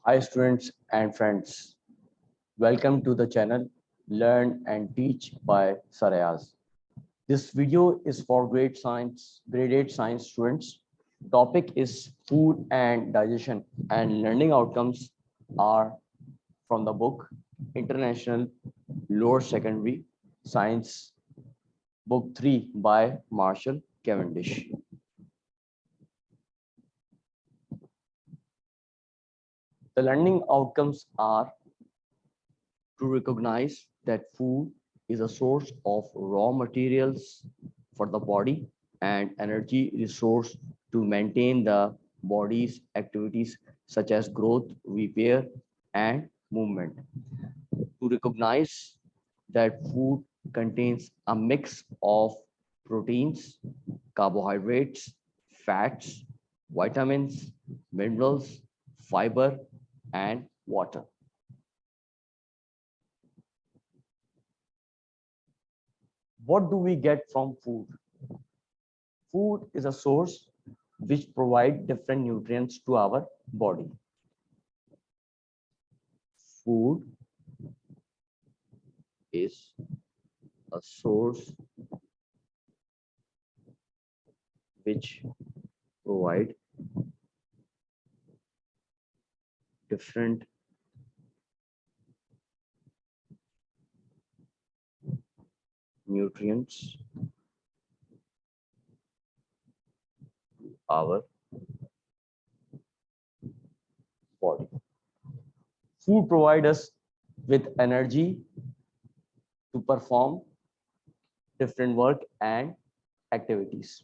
Hi students and friends, welcome to the channel Learn and Teach by Ayaz. This video is for grade 8 science students. Topic is food and digestion and learning outcomes are from the book International Lower Secondary Science Book 3 by Marshall Cavendish. The learning outcomes are to recognize that food is a source of raw materials for the body and energy resource to maintain the body's activities such as growth, repair, and movement. To recognize that food contains a mix of proteins, carbohydrates, fats, vitamins, minerals, fiber, and water. What do we get from food? Food is a source which provide different nutrients to our body. Food is a source which provide different nutrients to our body. Food provides us with energy to perform different work and activities.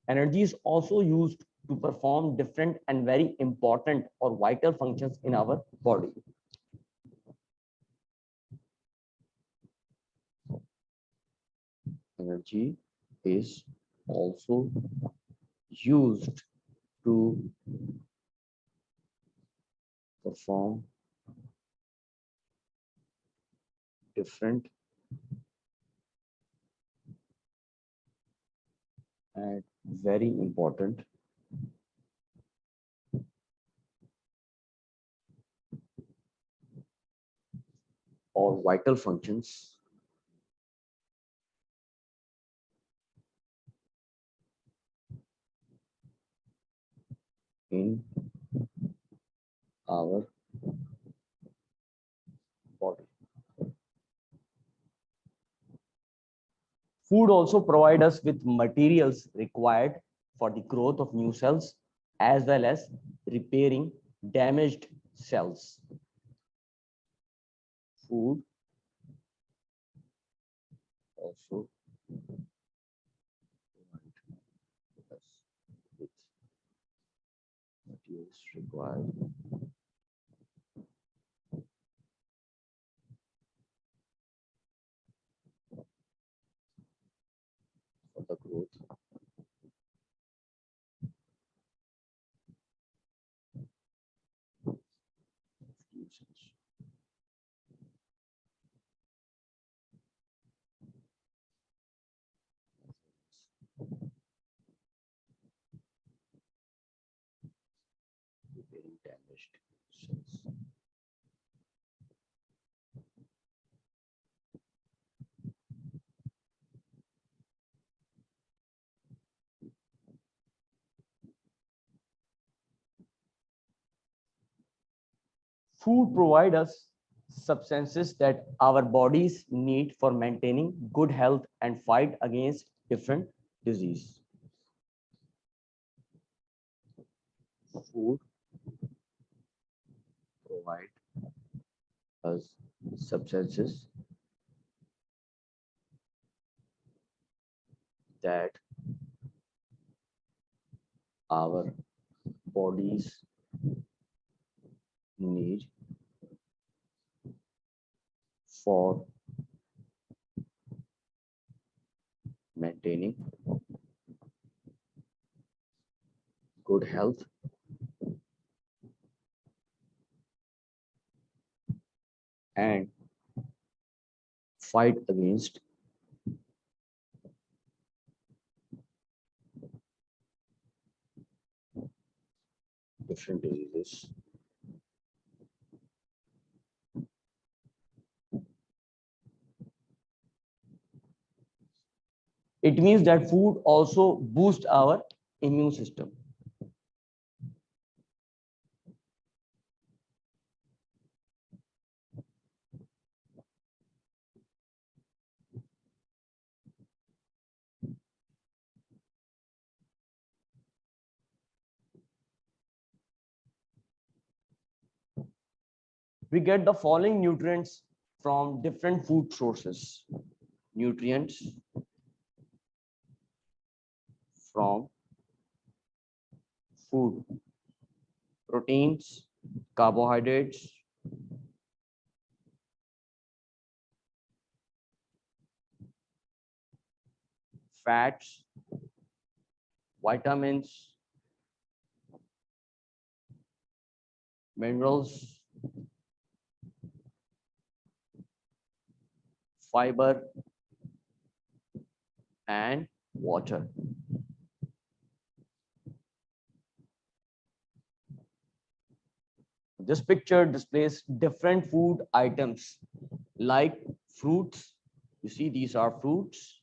Energy is also used to perform different and very important or vital functions in our body. Energy is also used to perform different and very important or vital functions in our body. Food also provides us with materials required for the growth of new cells as well as repairing damaged cells. Food also provides us with materials required for the growth of new cells. Repairing damaged cells. Food provides us substances that our bodies need for maintaining good health and fight against different disease. Food provide us substances that our bodies need for maintaining good health and fight against different diseases. It means that food also boosts our immune system. We get the following nutrients from different food sources. Nutrients from food: proteins, carbohydrates, fats, vitamins, minerals, fiber, and water. This picture displays different food items like fruits. You see, these are fruits.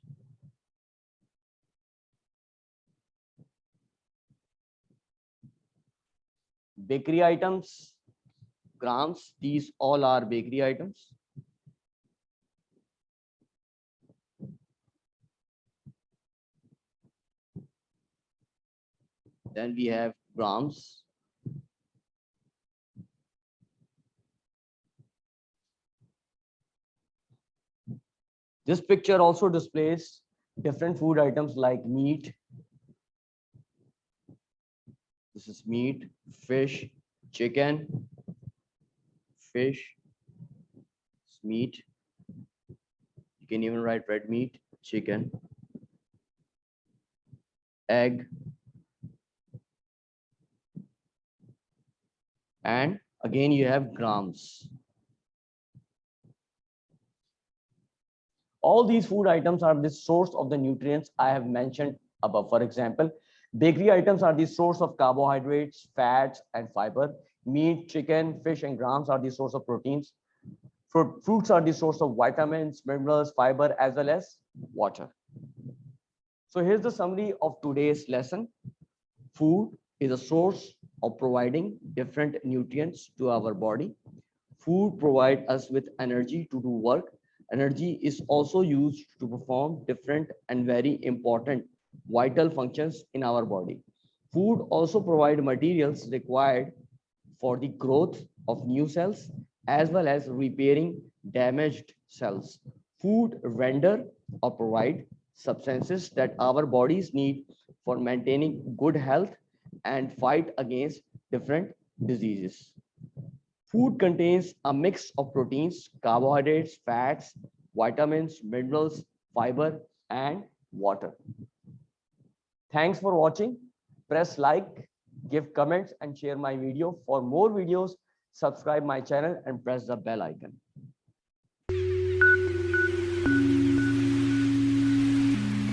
Bakery items, grams, these all are bakery items. Then we have grams. This picture also displays different food items like meat. This is meat, fish, chicken, fish, meat. You can even write red meat, chicken, egg, and again you have grams. All these food items are the source of the nutrients I have mentioned above. For example, bakery items are the source of carbohydrates, fats, and fiber. Meat, chicken, fish, and grams are the source of proteins. Fruits are the source of vitamins, minerals, fiber, as well as water. So here's the summary of today's lesson. Food is a source of providing different nutrients to our body. Food provides us with energy to do work. Energy is also used to perform different and very important vital functions in our body. Food also provides materials required for the growth of new cells as well as repairing damaged cells. Food render or provide substances that our bodies need for maintaining good health and fight against different diseases. Food contains a mix of proteins, carbohydrates, fats, vitamins, minerals, fiber, and water. Thanks for watching. Press like, give comments, and share my video. For more videos, subscribe my channel and press the bell icon.